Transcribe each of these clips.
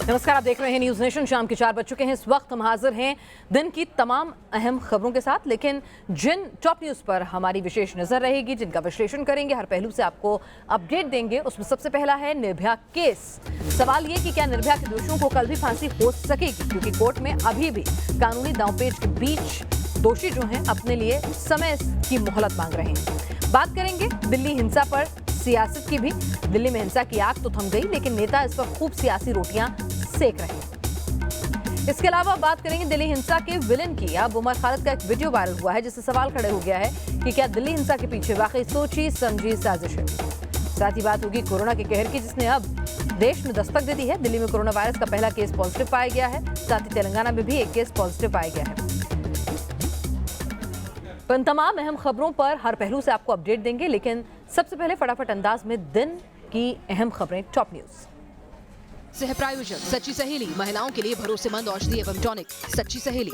नमस्कार, आप देख रहे हैं न्यूज नेशन। शाम के 4 बज चुके हैं। इस वक्त हम हाजिर हैं दिन की तमाम अहम खबरों के साथ, लेकिन जिन टॉप न्यूज पर हमारी विशेष नजर रहेगी, जिनका विश्लेषण करेंगे, हर पहलू से आपको अपडेट देंगे, उसमें सबसे पहला है निर्भया केस। सवाल ये कि क्या निर्भया के दोषियों को कल भी फांसी हो सकेगी, क्योंकि कोर्ट में अभी भी कानूनी दांवपेच के बीच दोषी जो हैं अपने लिए समय की मोहलत मांग रहे हैं। बात करेंगे दिल्ली हिंसा पर, सियासत की भी। दिल्ली में हिंसा की आग तो थम गई, लेकिन नेता इस पर खूब सियासी रोटियां सेक रहे हैं। इसके अलावा बात करेंगे दिल्ली हिंसा के विलेन की। अब उमर खालिद का एक वीडियो वायरल हुआ है, जिससे सवाल खड़े हो गया है कि क्या दिल्ली हिंसा के पीछे वाकई सोची समझी साजिश है। साथ ही बात होगी कोरोना के कहर की, जिसने अब देश में दस्तक दे दी है। दिल्ली में कोरोना वायरस का पहला केस पॉजिटिव पाया गया है। साथ ही तेलंगाना में भी एक केस पॉजिटिव पाया गया है। इन तमाम अहम खबरों पर हर पहलू से आपको अपडेट देंगे, लेकिन सबसे पहले फटाफट अंदाज में दिन की अहम खबरें। टॉप न्यूज सह प्रायोजक सच्ची सहेली, महिलाओं के लिए भरोसेमंद औषधि एवं टॉनिक सच्ची सहेली।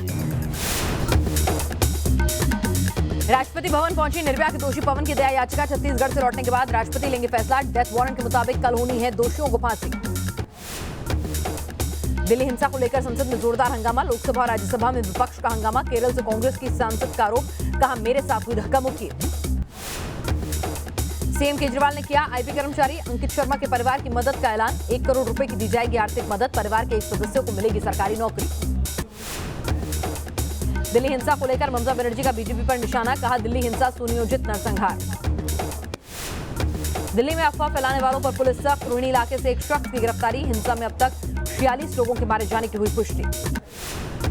राष्ट्रपति भवन पहुंची निर्भया के दोषी पवन की दया याचिका। छत्तीसगढ़ से लौटने के बाद राष्ट्रपति लेंगे फैसला। डेथ वारंट के मुताबिक कल होनी है दोषियों को फांसी। दिल्ली हिंसा को लेकर संसद में जोरदार हंगामा। लोकसभा और राज्यसभा में विपक्ष का हंगामा। केरल से कांग्रेस की सांसद का आरोप, कहा मेरे साथ हुई धक्का मुक्की। सीएम केजरीवाल ने किया आईपी कर्मचारी अंकित शर्मा के परिवार की मदद का ऐलान। 1 करोड़ रुपए की दी जाएगी आर्थिक मदद। परिवार के एक सदस्य को मिलेगी सरकारी नौकरी। दिल्ली हिंसा को लेकर ममता बनर्जी का बीजेपी पर निशाना, कहा दिल्ली हिंसा सुनियोजित नरसंहार। दिल्ली में अफवाह फैलाने वालों पर पुलिस सख्त। रोहिणी इलाके से एक शख्स की गिरफ्तारी। हिंसा में अब तक 46 लोगों के मारे जाने की हुई पुष्टि।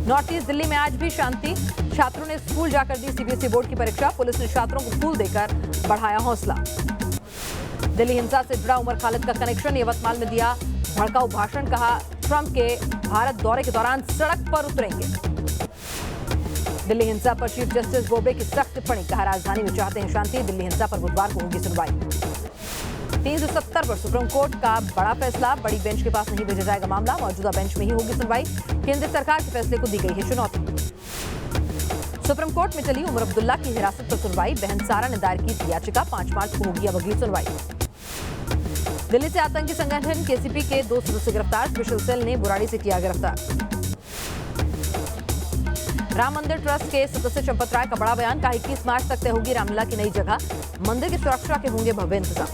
नॉर्थ ईस्ट दिल्ली में आज भी शांति। छात्रों ने स्कूल जाकर दी सीबीएसई बोर्ड की परीक्षा। पुलिस ने छात्रों को फूल देकर बढ़ाया हौसला। दिल्ली हिंसा से जुड़ा उमर खालिद का कनेक्शन, यवतमाल में दिया भड़काऊ भाषण। कहा ट्रंप के भारत दौरे के दौरान सड़क पर उतरेंगे। दिल्ली हिंसा पर चीफ जस्टिस बोबडे की सख्त टिप्पणी। कहा राजधानी में चाहते हैं शांति। दिल्ली हिंसा पर बुधवार को होगी सुनवाई। 370 पर सुप्रीम कोर्ट का बड़ा फैसला। बड़ी बेंच के पास नहीं भेजा जाएगा मामला, मौजूदा बेंच में ही होगी सुनवाई। केंद्र सरकार के फैसले को दी गई है चुनौती। सुप्रीम कोर्ट में चली उमर अब्दुल्ला की हिरासत पर सुनवाई। बहन सारा ने दायर की थी याचिका। 5 मार्च को होगी अब अगली सुनवाई। दिल्ली से आतंकी संगठन केसीपी के 2 सदस्य गिरफ्तार। स्पेशल सेल ने बुराड़ी से किया गिरफ्तार। राम मंदिर ट्रस्ट के सदस्य चंपत राय का बड़ा बयान। कहा 21 मार्च तक तय होगी रामलला की नई जगह। मंदिर की सुरक्षा के होंगे भव्य इंतजाम।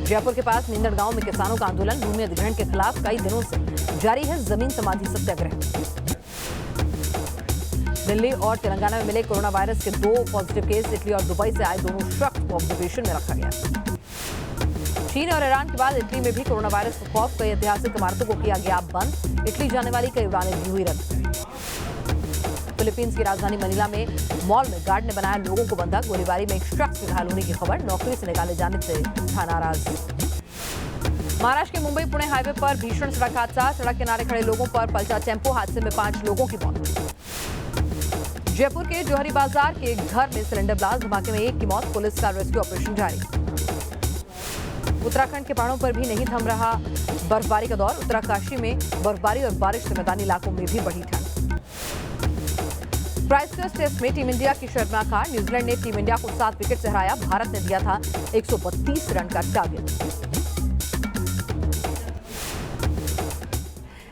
जयपुर के पास नींदड़ गांव में किसानों का आंदोलन। भूमि अधिग्रहण के खिलाफ कई दिनों से जारी है जमीन समाधि सत्याग्रह। दिल्ली और तेलंगाना में मिले कोरोना वायरस के 2 पॉजिटिव केस। इटली और दुबई से आए दोनों शख्स को ऑब्जर्वेशन में रखा गया। चीन और ईरान के बाद इटली में भी कोरोना वायरस का खौफ। कई ऐतिहासिक इमारतों को किया गया बंद। इटली जाने वाली कई उड़ानें भी हुई रद्द। फिलीपींस की राजधानी मनीला में मॉल में गार्ड ने बनाया लोगों को बंधक। गोलीबारी में एक शख्स के घायल होने की खबर। नौकरी से निकाले जाने से था नाराज। महाराष्ट्र के मुंबई पुणे हाईवे पर भीषण सड़क हादसा। सड़क किनारे खड़े लोगों पर पलटा टेम्पो। हादसे में 5 लोगों की मौत। जयपुर के जौहरी बाजार के एक घर में सिलेंडर ब्लास्ट। धमाके में 1 की मौत। पुलिस का रेस्क्यू ऑपरेशन जारी। उत्तराखंड के पहाड़ों पर भी नहीं थम रहा बर्फबारी का दौर। उत्तराकाशी में बर्फबारी और बारिश से मैदानी इलाकों में भी बढ़ी ठंड। क्राइस्टचर्च टेस्ट में टीम इंडिया की शर्मनाक हार। न्यूजीलैंड ने टीम इंडिया को 7 विकेट से हराया। भारत ने दिया था 132 रन का टारगेट।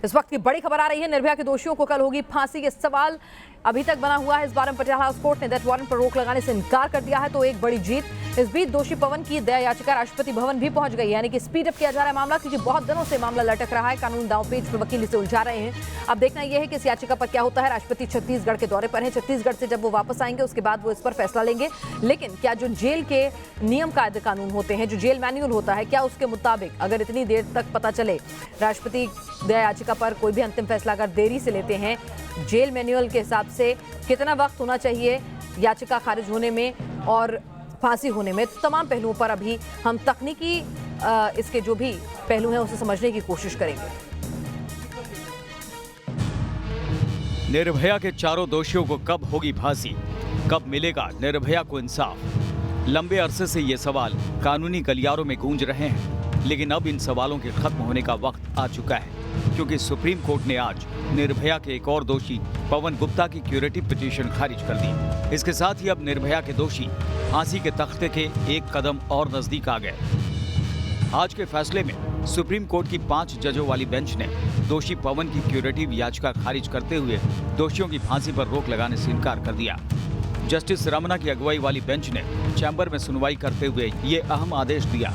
इस वक्त की बड़ी खबर आ रही है, निर्भया के दोषियों को कल होगी फांसी। ये सवाल अभी तक बना हुआ है। इस बारे में पटियाला हाउस कोर्ट ने डेथ वारंट पर रोक लगाने से इनकार कर दिया है, तो एक बड़ी जीत। इस बीच दोषी पवन की दया याचिका राष्ट्रपति भवन भी पहुंच गई, यानी कि स्पीड अप किया जा रहा है मामला, क्योंकि बहुत दिनों से मामला लटक रहा है। कानून दांवपेच में वकील इसे उलझा रहे हैं। अब देखना यह है कि इस याचिका पर क्या होता है। राष्ट्रपति छत्तीसगढ़ के दौरे पर हैं। छत्तीसगढ़ से जब वो वापस आएंगे उसके बाद वो इस पर फैसला लेंगे। लेकिन क्या जो जेल के नियम कायदे कानून होते हैं, जो जेल मैन्यूअल होता है, क्या उसके मुताबिक अगर इतनी देर तक पता चले राष्ट्रपति दया याचिका पर कोई भी अंतिम फैसला अगर देरी से लेते हैं, जेल मैन्युअल के हिसाब से कितना वक्त होना चाहिए याचिका खारिज होने में और फांसी होने में, तो तमाम पहलुओं पर अभी हम तकनीकी इसके जो भी पहलू हैं उसे समझने की कोशिश करेंगे। निर्भया के चारों दोषियों को कब होगी फांसी, कब मिलेगा निर्भया को इंसाफ? लंबे अरसे से ये सवाल कानूनी गलियारों में गूंज रहे हैं, लेकिन अब इन सवालों के खत्म होने का वक्त आ चुका है, क्योंकि सुप्रीम कोर्ट ने आज निर्भया के एक और दोषी पवन गुप्ता की क्यूरेटिव पिटीशन खारिज कर दी। इसके साथ ही अब निर्भया के दोषी फांसी के तख्ते के एक कदम और नजदीक आ गए। आज के फैसले में सुप्रीम कोर्ट की 5 जजों वाली बेंच ने दोषी पवन की क्यूरेटिव याचिका खारिज करते हुए दोषियों की फांसी पर रोक लगाने से इनकार कर दिया। जस्टिस रमना की अगुवाई वाली बेंच ने चैम्बर में सुनवाई करते हुए ये अहम आदेश दिया।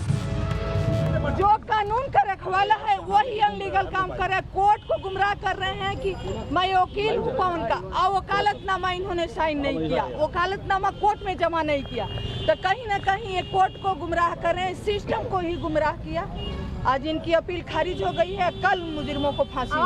जो कानून का रखवाला है वही अनलीगल काम कर रहे हैं। कोर्ट को गुमराह कर रहे हैं कि मैं वकील हूँ पवन का, और वकालतनामा इन्होंने साइन नहीं किया, वकालतनामा कोर्ट में जमा नहीं किया, तो कहीं ना कहीं ये कोर्ट को गुमराह कर रहे हैं, सिस्टम को ही गुमराह किया। आज इनकी अपील खारिज हो गई है, कल मुजरिमों को फांसी।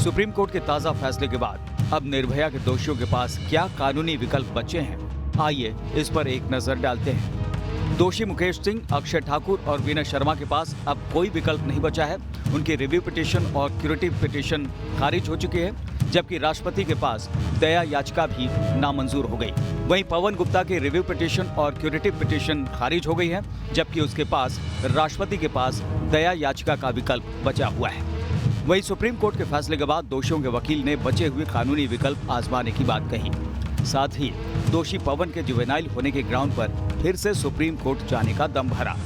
सुप्रीम कोर्ट के ताजा फैसले के बाद अब निर्भया के दोषियों के पास क्या कानूनी विकल्प बचे हैं, आइए इस पर एक नजर डालते हैं। दोषी मुकेश सिंह, अक्षय ठाकुर और विनय शर्मा के पास अब कोई विकल्प नहीं बचा है। उनकी रिव्यू पिटीशन और क्यूरेटिव पिटीशन खारिज हो चुकी है, जबकि राष्ट्रपति के पास दया याचिका भी नामंजूर हो गई। वहीं पवन गुप्ता की रिव्यू पिटीशन और क्यूरेटिव पिटीशन खारिज हो गई है, जबकि उसके पास राष्ट्रपति के पास दया याचिका का विकल्प बचा हुआ है। वहीं सुप्रीम कोर्ट के फैसले के बाद दोषियों के वकील ने बचे हुए कानूनी विकल्प आजमाने की बात कही। साथ ही दोषी पवन के जुवेनाइल होने के ग्राउंड पर फिर से सुप्रीम कोर्ट जाने का दम भरा।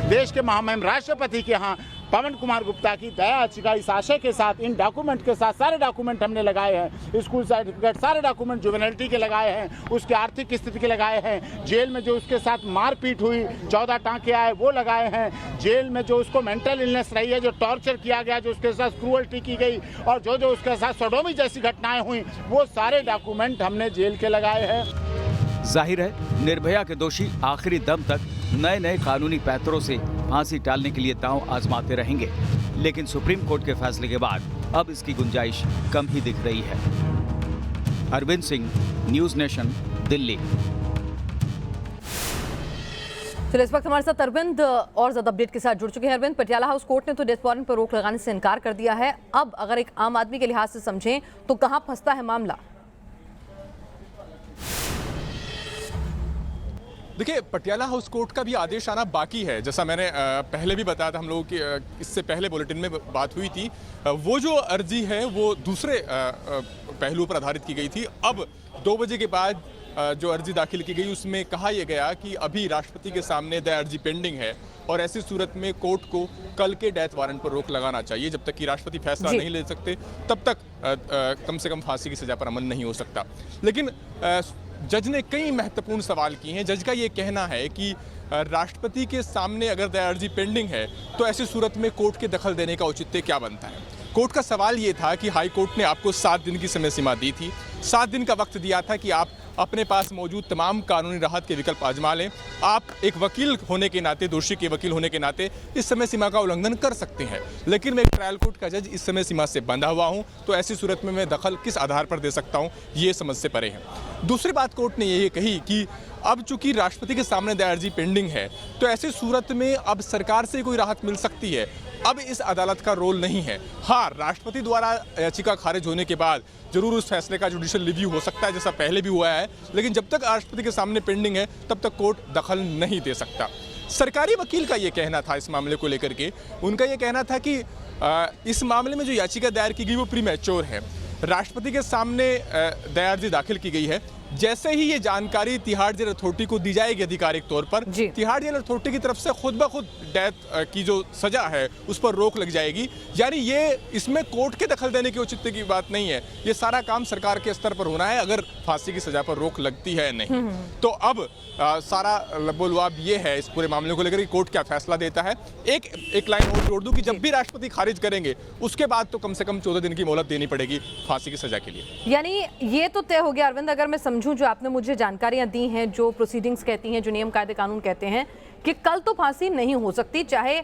देश के महामहिम राष्ट्रपति के यहाँ पवन कुमार गुप्ता की दया याचिका इस आशय के साथ, इन डॉक्यूमेंट के साथ, सारे डॉक्यूमेंट हमने लगाए हैं, स्कूल सर्टिफिकेट, सारे डॉक्यूमेंट जुवेनिलिटी के लगाए हैं, उसके आर्थिक स्थिति के लगाए हैं, जेल में जो उसके साथ मारपीट हुई, 14 टांके आए वो लगाए हैं, जेल में जो उसको मेंटल इलनेस रही है, जो टॉर्चर किया गया, जो उसके साथ क्रूअल्टी की गई और जो उसके साथ सोडोमी जैसी घटनाएं हुई, वो सारे डॉक्यूमेंट हमने जेल के लगाए हैं। जाहिर है निर्भया के दोषी आखिरी दम तक नए नए कानूनी पैंतरों से फांसी टालने के लिए दांव आजमाते रहेंगे, लेकिन सुप्रीम कोर्ट के फैसले के बाद अब इसकी गुंजाइश कम ही दिख रही है। Arvind Singh, news nation, Delhi. चलिए, इस वक्त हमारे साथ अरविंद और ज्यादा अपडेट के साथ जुड़ चुके हैं। अरविंद, पटियाला हाउस कोर्ट ने तो डेथ वारंट पर रोक लगाने से इनकार कर दिया है। अब अगर एक आम आदमी के लिहाज से समझें तो कहां फंसता है मामला? देखिए, पटियाला हाउस कोर्ट का भी आदेश आना बाकी है। जैसा मैंने पहले भी बताया था, हम लोगों की इससे पहले बुलेटिन में बात हुई थी, वो जो अर्जी है वो दूसरे पहलू पर आधारित की गई थी। अब 2 बजे के बाद जो अर्जी दाखिल की गई उसमें कहा यह गया कि अभी राष्ट्रपति के सामने दया अर्जी पेंडिंग है और ऐसी सूरत में कोर्ट को कल के डेथ वारंट पर रोक लगाना चाहिए। जब तक कि राष्ट्रपति फैसला नहीं ले सकते तब तक कम से कम फांसी की सजा पर अमल नहीं हो सकता। लेकिन जज ने कई महत्वपूर्ण सवाल किए हैं। जज का ये कहना है कि राष्ट्रपति के सामने अगर दया अर्जी पेंडिंग है तो ऐसी सूरत में कोर्ट के दखल देने का औचित्य क्या बनता है। कोर्ट का सवाल ये था कि हाई कोर्ट ने आपको 7 दिन की समय सीमा दी थी, 7 दिन का वक्त दिया था कि आप अपने पास मौजूद तमाम कानूनी राहत के विकल्प आजमा लें। आप एक वकील होने के नाते, दोषी के वकील होने के नाते इस समय सीमा का उल्लंघन कर सकते हैं, लेकिन मैं एक ट्रायल कोर्ट का जज इस समय सीमा से बंधा हुआ हूं, तो ऐसी सूरत में मैं दखल किस आधार पर दे सकता हूं, ये समझ से परे है। दूसरी बात कोर्ट ने ये कही कि अब चूंकि राष्ट्रपति के सामने दया अर्जी पेंडिंग है तो ऐसी सूरत में अब सरकार से कोई राहत मिल सकती है, अब इस अदालत का रोल नहीं है। हाँ, राष्ट्रपति द्वारा याचिका खारिज होने के बाद जरूर उस फैसले का जुडिशियल रिव्यू हो सकता है, जैसा पहले भी हुआ है, लेकिन जब तक राष्ट्रपति के सामने पेंडिंग है तब तक कोर्ट दखल नहीं दे सकता। सरकारी वकील का ये कहना था इस मामले को लेकर के, उनका ये कहना था कि इस मामले में जो याचिका दायर की गई वो प्रीमैच्योर है। राष्ट्रपति के सामने दया अर्जी दाखिल की गई है, जैसे ही ये जानकारी तिहाड़ जेल अथॉरिटी को दी जाएगी आधिकारिक तौर पर, तिहाड़ जेल अथॉरिटी की तरफ से खुद ब खुद डेथ की जो सजा है उस पर रोक लग जाएगी। यानी ये इसमें कोर्ट के दखल देने की औचित्य की बात नहीं है, ये सारा काम सरकार के स्तर पर होना है अगर फांसी की सजा पर रोक लगती है नहीं। तो अब सारा लबोलवाब ये है इस पूरे मामले को लेकर कि कोर्ट क्या फैसला देता है। एक लाइन और जोड़ दूं कि जब भी राष्ट्रपति खारिज करेंगे उसके बाद तो कम से कम 14 दिन की मोहलत देनी पड़ेगी फांसी की सजा के लिए। यानी ये तो तय हो गया अरविंद, अगर मैं समझूं जो आपने मुझे जानकारियां दी हैं, जो प्रोसीडिंग्स कहती हैं, जो नियम कायदे कानून कहते हैं कि कल तो फांसी नहीं हो सकती, चाहे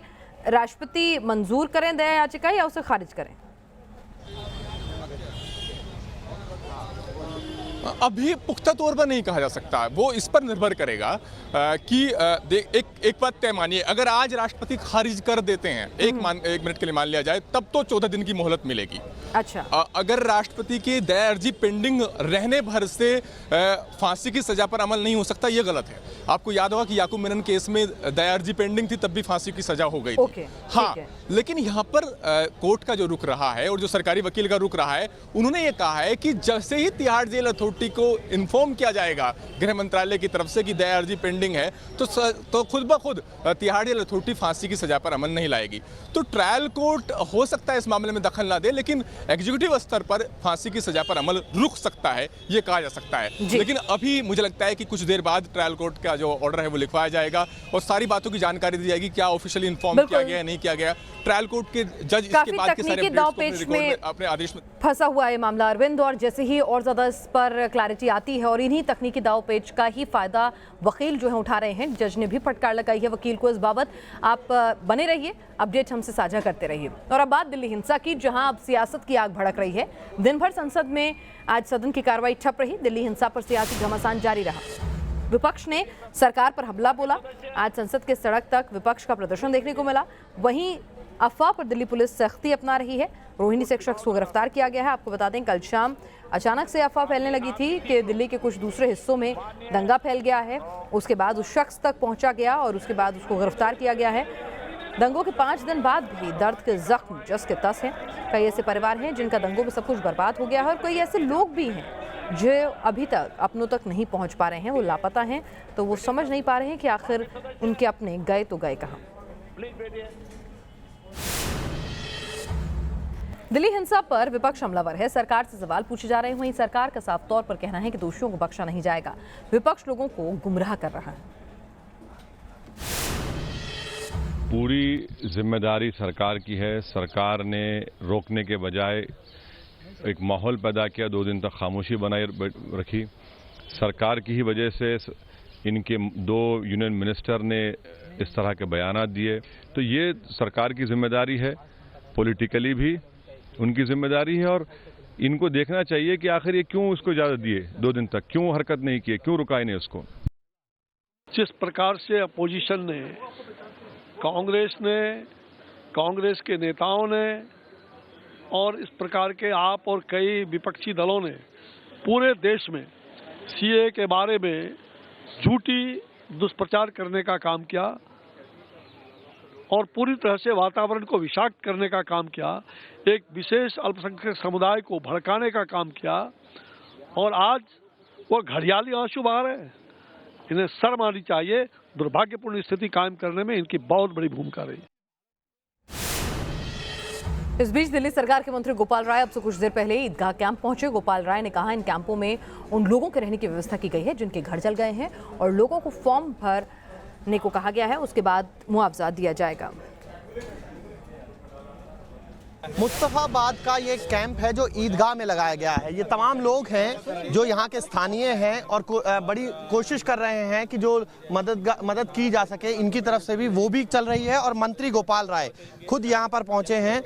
राष्ट्रपति मंजूर करें दया याचिका या उसे खारिज करें। अभी पुख्ता तौर पर नहीं कहा जा सकता, वो इस पर निर्भर करेगा कि एक बात तय मानिए, अगर आज राष्ट्रपति खारिज कर देते हैं, एक मिनट के लिए मान लिया जाए, तब तो 14 दिन की मोहलत मिलेगी। अच्छा, अगर राष्ट्रपति की दया अर्जी पेंडिंग रहने भर से फांसी की सजा पर अमल नहीं हो सकता, ये गलत है। आपको याद होगा कि याकूब मेनन केस में दया अर्जी पेंडिंग थी, तब भी फांसी की सजा हो गई थी। हाँ, लेकिन यहाँ पर कोर्ट का जो रुख रहा है और जो सरकारी वकील का रुख रहा है, उन्होंने ये कहा है कि जैसे ही तिहाड़ जेल अथॉरिटी अथॉरिटी को इन्फॉर्म किया जाएगा गृह मंत्रालय की तरफ से कि दया अर्जी पेंडिंग है, तो खुद ब खुद तिहाड़ी अथॉरिटी फांसी की सजा पर अमल नहीं लाएगी। तो ट्रायल कोर्ट हो सकता है इस मामले में दखल ना दे, लेकिन एग्जीक्यूटिव स्तर पर फांसी की सजा पर अमल रुक सकता है, ये कहा जा सकता है। लेकिन अभी मुझे लगता है कि कुछ देर बाद ट्रायल कोर्ट का जो ऑर्डर है वो लिखवाया जाएगा और सारी बातों की जानकारी दी जाएगी, क्या ऑफिशियली इन्फॉर्म किया गया है, नहीं किया गया। ट्रायल कोर्ट के जज इसके बाद के सारे अपडेट्स में अपने आदेश में फंसा हुआ है मामला अरविंद, और जैसे ही और ज्यादा इस पर क्लैरिटी आती है और इन्हीं तकनीकी दाव पेच का ही फायदा वकील जो है उठा रहे हैं, जज ने भी फटकार लगाई है वकील को इस बाबत। आप बने रहिए, अपडेट हमसे साझा करते रहिए। और अब बात दिल्ली हिंसा की, जहां अब सियासत की आग भड़क रही है। दिन भर संसद में आज सदन की कार्रवाई ठप रही। दिल्ली हिंसा पर सियासी घमासान जारी रहा। विपक्ष ने सरकार पर हमला बोला। आज संसद के सड़क तक विपक्ष का प्रदर्शन देखने को मिला। वहीं अफवाह पर दिल्ली पुलिस सख्ती अपना रही है। रोहिणी से एक शख्स को गिरफ्तार किया गया है। आपको बता दें, कल शाम अचानक से अफवाह फैलने लगी थी कि दिल्ली के कुछ दूसरे हिस्सों में दंगा फैल गया है। उसके बाद उस शख्स तक पहुंचा गया और उसके बाद उसको गिरफ्तार किया गया है। दंगों के 5 दिन बाद भी दर्द के जख्म जस के तस हैं। कई ऐसे परिवार हैं जिनका दंगों में सब कुछ बर्बाद हो गया है और कई ऐसे लोग भी हैं जो अभी तक अपनों तक नहीं पहुंच पा रहे हैं, वो लापता हैं। तो वो समझ नहीं पा रहे हैं कि आखिर उनके अपने गए तो गए कहाँ। दिल्ली हिंसा पर विपक्ष हमलावर है। सरकार से सवाल पूछे जा रहे हैं। वहीं सरकार का साफ तौर पर कहना है कि दोषियों को बख्शा नहीं जाएगा। विपक्ष लोगों को गुमराह कर रहा है। पूरी जिम्मेदारी सरकार की है। सरकार ने रोकने के बजाय एक माहौल पैदा किया, 2 दिन तक खामोशी बनाए रखी। सरकार की ही वजह से इनके 2 यूनियन मिनिस्टर ने इस तरह के बयानात दिए। तो ये सरकार की जिम्मेदारी है, पॉलिटिकली भी उनकी जिम्मेदारी है। और इनको देखना चाहिए कि आखिर ये क्यों उसको इजाजत दिए 2 दिन तक, क्यों हरकत नहीं की, क्यों रुकाई नहीं उसको। जिस प्रकार से अपोजिशन ने, कांग्रेस ने, कांग्रेस के नेताओं ने और इस प्रकार के आप और कई विपक्षी दलों ने पूरे देश में सीए के बारे में झूठी दुष्प्रचार करने का काम किया और पूरी तरह से वातावरण को विषाक्त करने का काम किया, एक विशेष अल्पसंख्यक समुदाय को भड़काने का काम किया, और आज वो घड़ियाली आंसू बहा रहे हैं। इन्हें शर्म आनी चाहिए। दुर्भाग्यपूर्ण स्थिति कायम करने में इनकी बहुत बड़ी भूमिका रही। इस बीच दिल्ली सरकार के मंत्री गोपाल राय अब से कुछ देर पहले ईदगाह कैंप पहुंचे। गोपाल राय ने कहा इन कैंपों में उन लोगों के रहने की व्यवस्था की गई है जिनके घर जल गए हैं और लोगों को फॉर्म भरने को कहा गया है, उसके बाद मुआवजा दिया जाएगा। मुस्तफाबाद का ये कैंप है जो ईदगाह में लगाया गया है। ये तमाम लोग हैं जो यहाँ के स्थानीय हैं और बड़ी कोशिश कर रहे हैं कि जो मदद की जा सके इनकी तरफ से भी, वो भी चल रही है। और मंत्री गोपाल राय खुद यहाँ पर पहुँचे हैं।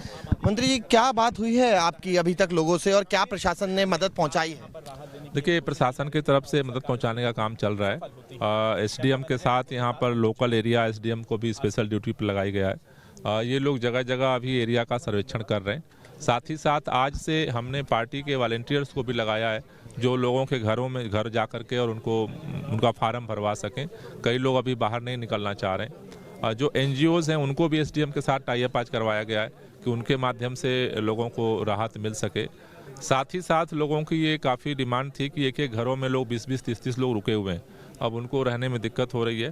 मंत्री जी, क्या बात हुई है आपकी अभी तक लोगों से और क्या प्रशासन ने मदद पहुँचाई है? देखिए, प्रशासन की तरफ से मदद पहुंचाने का काम चल रहा है। एसडीएम के साथ यहाँ पर लोकल एरिया एसडीएम को भी स्पेशल ड्यूटी पर लगाई गया है। ये लोग जगह जगह अभी एरिया का सर्वेक्षण कर रहे हैं। साथ ही साथ आज से हमने पार्टी के वॉलंटियर्स को भी लगाया है जो लोगों के घरों में घर जा कर के और उनका फार्म भरवा सकें। कई लोग अभी बाहर नहीं निकलना चाह रहे हैं। जो एनजीओज हैं उनको भी एसडीएम के साथ टाई अप आज करवाया गया है कि उनके माध्यम से लोगों को राहत मिल सके। साथ ही साथ लोगों की ये काफ़ी डिमांड थी कि एक घरों में लोग 20-20, 30-30 लोग रुके हुए हैं, अब उनको रहने में दिक्कत हो रही है।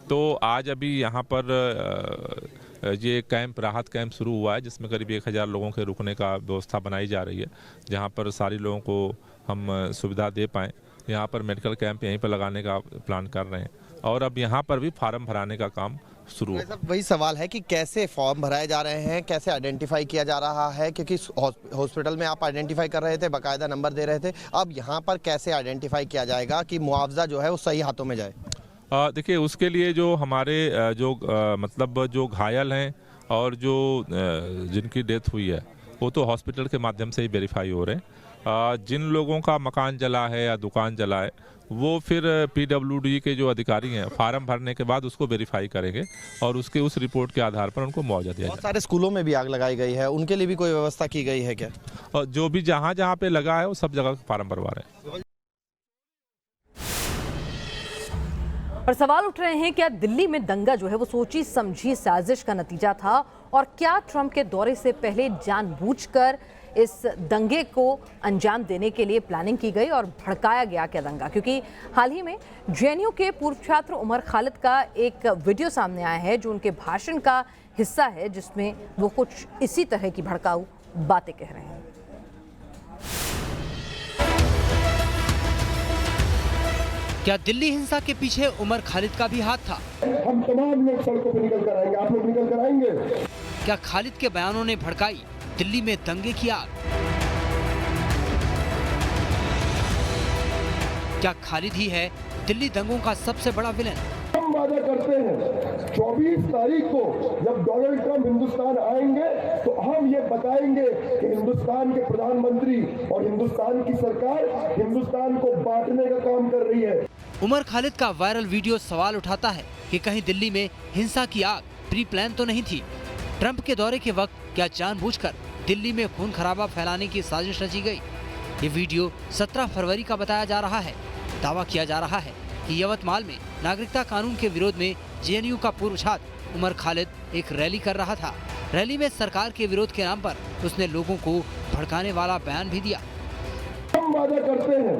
तो आज अभी यहाँ पर ये कैंप, राहत कैंप शुरू हुआ है जिसमें करीब 1000 लोगों के रुकने का व्यवस्था बनाई जा रही है, जहाँ पर सारी लोगों को हम सुविधा दे पाएँ। यहाँ पर मेडिकल कैंप यहीं पर लगाने का प्लान कर रहे हैं और अब यहाँ पर भी फार्म भराने का काम शुरू है। वही सवाल है कि कैसे फॉर्म भराए जा रहे हैं, कैसे आइडेंटिफाई किया जा रहा है, क्योंकि हॉस्पिटल में आप आइडेंटिफाई कर रहे थे, बाकायदा नंबर दे रहे थे, अब यहाँ पर कैसे आइडेंटिफाई किया जाएगा कि मुआवजा जो है वो सही हाथों में जाए? देखिए, उसके लिए जो हमारे मतलब जो घायल हैं और जो जिनकी डेथ हुई है वो तो हॉस्पिटल के माध्यम से ही वेरीफाई हो रहे हैं। जिन लोगों का मकान जला है या दुकान जला है वो फिर पीडब्ल्यूडी के जो अधिकारी हैं फार्म भरने के बाद उसको वेरीफाई करेंगे और उस रिपोर्ट के आधार पर उनको मुआवजा दिया जाएगा। सारे स्कूलों में भी आग लगाई गई है, उनके लिए भी कोई व्यवस्था की गई है क्या? और जो भी जहाँ पे लगा है वो सब जगह फार्म भरवा रहे हैं। और सवाल उठ रहे हैं, क्या दिल्ली में दंगा जो है वो सोची समझी साजिश का नतीजा था और क्या ट्रंप के दौरे से पहले जानबूझकर इस दंगे को अंजाम देने के लिए प्लानिंग की गई और भड़काया गया क्या दंगा, क्योंकि हाल ही में जेएनयू के पूर्व छात्र उमर खालिद का एक वीडियो सामने आया है जो उनके भाषण का हिस्सा है, जिसमें वो कुछ इसी तरह की भड़काऊ बातें कह रहे हैं। क्या दिल्ली हिंसा के पीछे उमर खालिद का भी हाथ था? हम तमाम लोग सड़कों पर निकल कर आएंगे, आप लोग निकल कर आएंगे। क्या खालिद के बयानों ने भड़काई दिल्ली में दंगे की आग? क्या खालिद ही है दिल्ली दंगों का सबसे बड़ा विलेन? हम वादा करते हैं 24 तारीख को जब डोनाल्ड ट्रंप हिंदुस्तान आएंगे तो हम ये बताएंगे कि हिंदुस्तान के प्रधानमंत्री और हिंदुस्तान की सरकार हिंदुस्तान को बांटने का काम कर रही है। उमर खालिद का वायरल वीडियो सवाल उठाता है कि कहीं दिल्ली में हिंसा की आग प्री प्लान तो नहीं थी? ट्रंप के दौरे के वक्त क्या जानबूझकर दिल्ली में खून खराबा फैलाने की साजिश रची गई? ये वीडियो 17 फरवरी का बताया जा रहा है। दावा किया जा रहा है कि यवतमाल में नागरिकता कानून के विरोध में जेएनयू का पूर्व छात्र उमर खालिद एक रैली कर रहा था। रैली में सरकार के विरोध के नाम पर उसने लोगों को भड़काने वाला बयान भी दिया। हम वादा करते हैं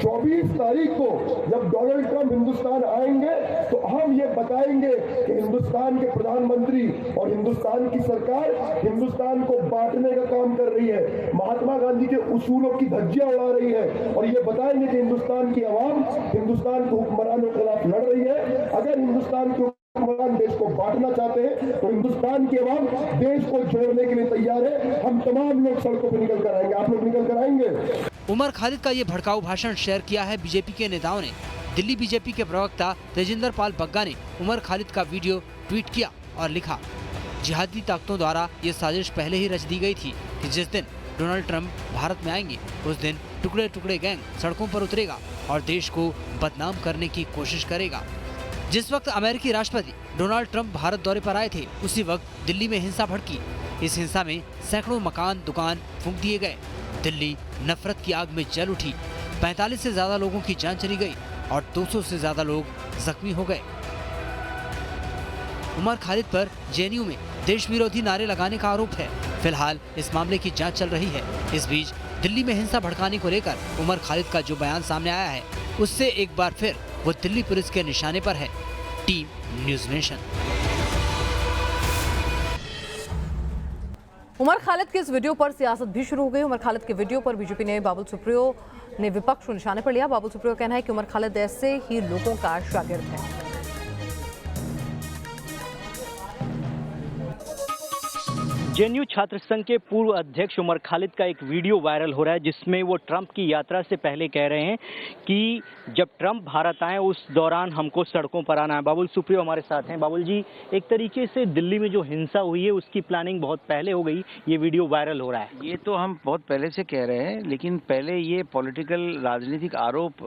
24 तारीख को जब डोनाल्ड ट्रंप हिंदुस्तान आएंगे तो हम ये बताएंगे कि हिंदुस्तान के प्रधानमंत्री और हिंदुस्तान की सरकार हिंदुस्तान को बांटने का काम कर रही है, महात्मा गांधी के उसूलों की धज्जियां उड़ा रही है और ये बताएंगे कि हिंदुस्तान की आवाम हिंदुस्तान के हुक्मरानों के खिलाफ लड़ रही है। अगर हिंदुस्तान के हुक्मरान देश को बांटना चाहते हैं तो हिंदुस्तान की आवाम देश को जोड़ने के लिए तैयार है। हम तमाम लोग सड़कों पर निकल कर आएंगे, आप लोग निकल कर आएंगे। उमर खालिद का ये भड़काऊ भाषण शेयर किया है बीजेपी के नेताओं ने। दिल्ली बीजेपी के प्रवक्ता तेजिंदर पाल बग्गा ने उमर खालिद का वीडियो ट्वीट किया और लिखा, जिहादी ताकतों द्वारा ये साजिश पहले ही रच दी गई थी कि जिस दिन डोनाल्ड ट्रंप भारत में आएंगे उस दिन टुकड़े टुकड़े गैंग सड़कों पर उतरेगा और देश को बदनाम करने की कोशिश करेगा। जिस वक्त अमेरिकी राष्ट्रपति डोनाल्ड ट्रंप भारत दौरे पर आए थे उसी वक्त दिल्ली में हिंसा भड़की। इस हिंसा में सैकड़ों मकान दुकान फूंक दिए गए। दिल्ली नफरत की आग में जल उठी। 45 से ज्यादा लोगों की जान चली गई और 200 से ज्यादा लोग जख्मी हो गए। उमर खालिद पर जेएनयू में देश विरोधी नारे लगाने का आरोप है। फिलहाल इस मामले की जांच चल रही है। इस बीच दिल्ली में हिंसा भड़काने को लेकर उमर खालिद का जो बयान सामने आया है उससे एक बार फिर वो दिल्ली पुलिस के निशाने पर है। Team news nation. Umar Khalid के इस वीडियो पर सियासत भी शुरू हो गई। उमर खालिद के वीडियो पर बीजेपी ने बाबुल सुप्रियो ने विपक्ष को निशाने पर लिया। बाबुल सुप्रियो का कहना है कि उमर खालिद ऐसे ही लोगों का शागिर्द है। जेएनयू छात्र संघ के पूर्व अध्यक्ष उमर खालिद का एक वीडियो वायरल हो रहा है जिसमें वो ट्रंप की यात्रा से पहले कह रहे हैं कि जब ट्रंप भारत आए उस दौरान हमको सड़कों पर आना है। बाबुल सुप्रियो हमारे साथ हैं। बाबुल जी, एक तरीके से दिल्ली में जो हिंसा हुई है उसकी प्लानिंग बहुत पहले हो गई, ये वीडियो वायरल हो रहा है। ये तो हम बहुत पहले से कह रहे हैं, लेकिन पहले ये पॉलिटिकल राजनीतिक आरोप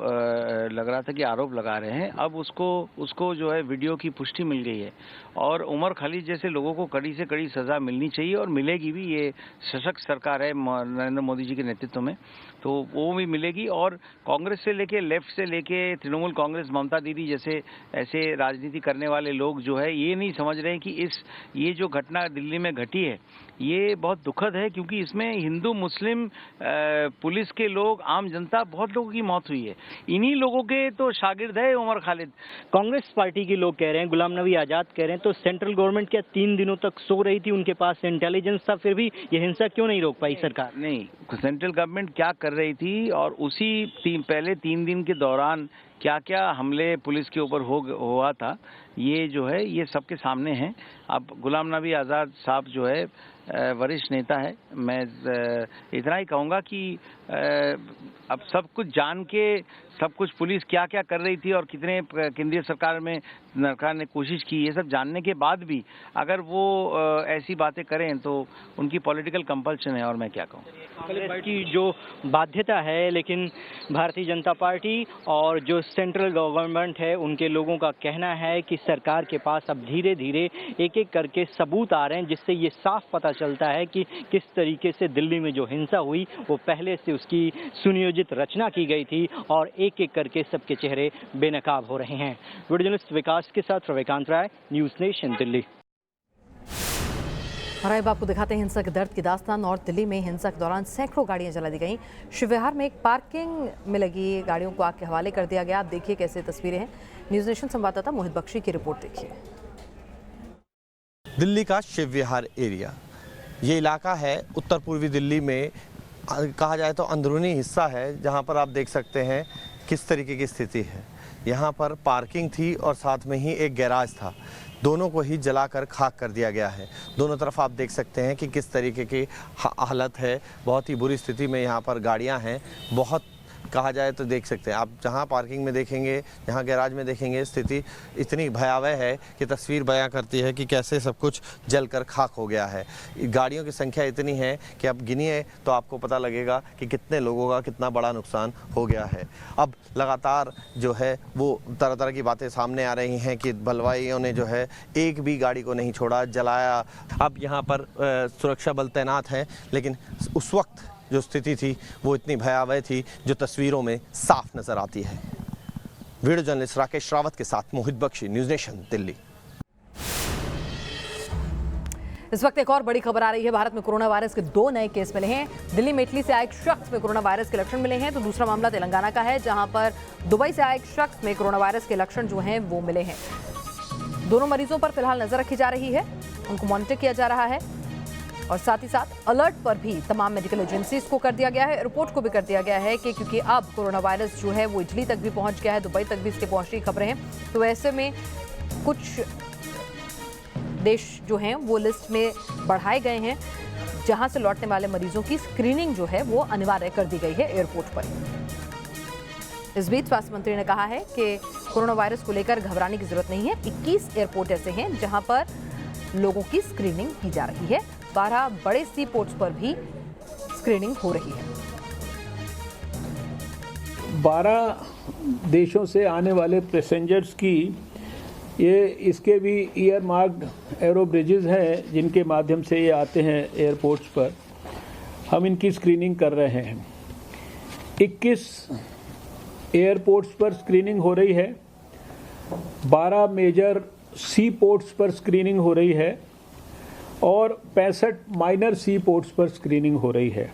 लग रहा था कि आरोप लगा रहे हैं। अब उसको जो है वीडियो की पुष्टि मिल गई है और उमर खालिद जैसे लोगों को कड़ी से कड़ी सजा मिलनी चाहिए और मिलेगी भी। ये सशक्त सरकार है नरेंद्र मोदी जी के नेतृत्व में, तो वो भी मिलेगी। और कांग्रेस से लेके लेफ्ट से लेके तृणमूल कांग्रेस, ममता दीदी जैसे ऐसे राजनीति करने वाले लोग जो है ये नहीं समझ रहे हैं कि ये जो घटना दिल्ली में घटी है ये बहुत दुखद है, क्योंकि इसमें हिंदू मुस्लिम पुलिस के लोग, आम जनता, बहुत लोगों की मौत हुई है। इन्हीं लोगों के तो शागिर्द है उमर खालिद। कांग्रेस पार्टी के लोग कह रहे हैं, गुलाम नबी आजाद कह रहे हैं, तो सेंट्रल गवर्नमेंट क्या 3 दिनों तक सो रही थी? उनके पास इंटेलिजेंस था, फिर भी ये हिंसा क्यों नहीं रोक पाई सरकार? नहीं, सेंट्रल गवर्नमेंट क्या कर रही थी और उसी पहले 3 दिन के दौरान क्या क्या हमले पुलिस के ऊपर हुआ था, ये जो है ये सबके सामने है। अब गुलाम नबी आज़ाद साहब जो है वरिष्ठ नेता है। मैं इतना ही कहूँगा कि अब सब कुछ जान के सब कुछ पुलिस क्या क्या कर रही थी और कितने केंद्रीय सरकार ने कोशिश की, ये सब जानने के बाद भी अगर वो ऐसी बातें करें तो उनकी पॉलिटिकल कंपल्शन है। और मैं क्या कहूँ, कांग्रेस की जो बाध्यता है, लेकिन भारतीय जनता पार्टी और जो सेंट्रल गवर्नमेंट है उनके लोगों का कहना है कि सरकार के पास अब धीरे धीरे एक एक करके सबूत आ रहे हैं जिससे ये साफ पता चलता है कि किस तरीके से दिल्ली में जो हिंसा हुई वो पहले से उसकी सुनियोजित रचना की गई थी और एक एक करके सबके चेहरे बेनकाब हो रहे हैं। वीडियो जर्नलिस्ट विकास के साथ रविकांत राय, न्यूज़ नेशन, दिल्ली। और अब आपको दिखाते हैं हिंसक दर्द की दास्तान। नॉर्थ दिल्ली में हिंसा के दौरान सैकड़ों गाड़ियां जला दी गईं। शिवविहार में एक पार्किंग में लगी गाड़ियों को आग के हवाले कर दिया गया। आप देखिए कैसे तस्वीरें हैं। न्यूज़ नेशन संवाददाता मोहित बख्शी की रिपोर्ट देखिए। दिल्ली का शिवविहार एरिया, ये इलाका है उत्तर पूर्वी दिल्ली में, कहा जाए तो अंदरूनी हिस्सा है, जहाँ पर आप देख सकते हैं किस तरीके की स्थिति है। यहाँ पर पार्किंग थी और साथ में ही एक गैराज था, दोनों को ही जलाकर खाक कर दिया गया है। दोनों तरफ आप देख सकते हैं कि किस तरीके की हालत है, बहुत ही बुरी स्थिति में यहाँ पर गाड़ियाँ हैं। बहुत कहा जाए तो देख सकते हैं आप, जहाँ पार्किंग में देखेंगे, जहाँ गैराज में देखेंगे, स्थिति इतनी भयावह है कि तस्वीर बयां करती है कि कैसे सब कुछ जलकर खाक हो गया है। गाड़ियों की संख्या इतनी है कि आप गिनिए तो आपको पता लगेगा कि कितने लोगों का कितना बड़ा नुकसान हो गया है। अब लगातार जो है वो तरह तरह की बातें सामने आ रही हैं कि बलवाइयों ने जो है एक भी गाड़ी को नहीं छोड़ा, जलाया। अब यहाँ पर सुरक्षा बल तैनात हैं, लेकिन उस वक्त जो स्थिति थी वो इतनी भयावह थी जो तस्वीरों में साफ नजर आती है। वीडियो जर्नलिस्ट राकेश रावत के साथ मोहित बख्शी, न्यूज़ नेशन दिल्ली। इस वक्त एक और बड़ी खबर आ रही है। भारत में कोरोना वायरस के 2 नए केस मिले हैं। दिल्ली में इटली से आए एक शख्स में कोरोना वायरस के लक्षण मिले हैं, तो दूसरा मामला तेलंगाना का है, जहां पर दुबई से आए एक शख्स में कोरोना वायरस के लक्षण जो हैं वो मिले हैं। दोनों मरीजों पर फिलहाल नजर रखी जा रही है, उनको मॉनिटर किया जा रहा है और साथ ही साथ अलर्ट पर भी तमाम मेडिकल एजेंसीज को कर दिया गया है। रिपोर्ट को भी कर दिया गया है कि क्योंकि अब कोरोना वायरस जो है वो इटली तक भी पहुंच गया है, दुबई तक भी इसके पहुंचने की खबरें हैं, तो ऐसे में कुछ देश जो हैं वो लिस्ट में बढ़ाए गए हैं, जहां से लौटने वाले मरीजों की स्क्रीनिंग जो है वो अनिवार्य कर दी गई है एयरपोर्ट पर। इस बीच स्वास्थ्य मंत्री ने कहा है कि कोरोना वायरस को लेकर घबराने की जरूरत नहीं है। 21 एयरपोर्ट ऐसे हैं जहां पर लोगों की स्क्रीनिंग की जा रही है। 12 बड़े सी पोर्ट्स पर भी स्क्रीनिंग हो रही है। 12 देशों से आने वाले पैसेंजर्स की इसके भी ईयर मार्क्ड एरो ब्रिजेस हैं, जिनके माध्यम से ये आते हैं एयरपोर्ट्स पर। हम इनकी स्क्रीनिंग कर रहे हैं। 21 एयरपोर्ट्स पर स्क्रीनिंग हो रही है। 12 मेजर सी पोर्ट्स पर स्क्रीनिंग हो रही है और 65 माइनर सी पोर्ट्स पर स्क्रीनिंग हो रही है।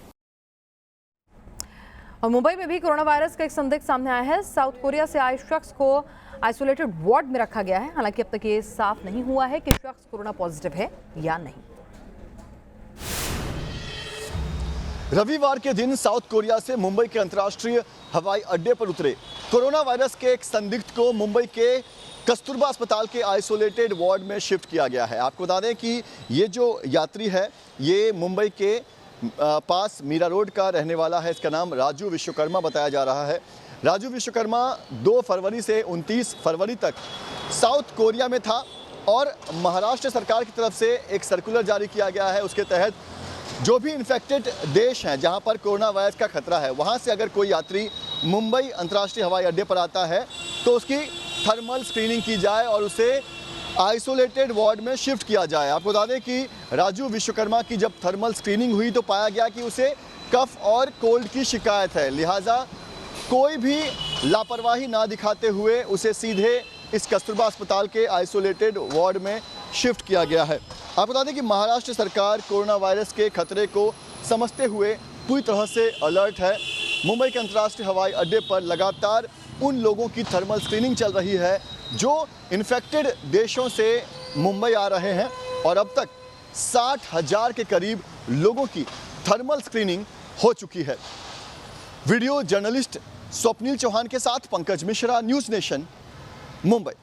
और मुंबई में भी कोरोना वायरस का एक संदिग्ध सामने आया है। साउथ कोरिया से आए शख्स को आइसोलेटेड वार्ड में रखा गया है। हालांकि अब तक ये साफ नहीं हुआ है कि शख्स कोरोना पॉजिटिव है या नहीं। रविवार के दिन साउथ कोरिया से मुंबई के अंतर्राष्ट्रीय हवाई अड्डे पर उतरे कोरोना वायरस के एक संदिग्ध को मुंबई के कस्तूरबा अस्पताल के आइसोलेटेड वार्ड में शिफ्ट किया गया है। आपको बता दें कि ये जो यात्री है ये मुंबई के पास मीरा रोड का रहने वाला है। इसका नाम राजू विश्वकर्मा बताया जा रहा है। राजू विश्वकर्मा 2 फरवरी से 29 फरवरी तक साउथ कोरिया में था और महाराष्ट्र सरकार की तरफ से एक सर्कुलर जारी किया गया है। उसके तहत जो भी इन्फेक्टेड देश हैं जहां पर कोरोना वायरस का खतरा है, वहां से अगर कोई यात्री मुंबई अंतर्राष्ट्रीय हवाई अड्डे पर आता है तो उसकी थर्मल स्क्रीनिंग की जाए और उसे आइसोलेटेड वार्ड में शिफ्ट किया जाए। आपको बता दें कि राजू विश्वकर्मा की जब थर्मल स्क्रीनिंग हुई तो पाया गया कि उसे कफ और कोल्ड की शिकायत है, लिहाजा कोई भी लापरवाही ना दिखाते हुए उसे सीधे इस कस्तूरबा अस्पताल के आइसोलेटेड वार्ड में शिफ्ट किया गया है। आपको बता दें कि महाराष्ट्र सरकार कोरोना वायरस के खतरे को समझते हुए पूरी तरह से अलर्ट है। मुंबई के अंतर्राष्ट्रीय हवाई अड्डे पर लगातार उन लोगों की थर्मल स्क्रीनिंग चल रही है जो इन्फेक्टेड देशों से मुंबई आ रहे हैं और अब तक 60,000 के करीब लोगों की थर्मल स्क्रीनिंग हो चुकी है। वीडियो जर्नलिस्ट स्वप्निल चौहान के साथ पंकज मिश्रा, न्यूज़ नेशन, मुंबई।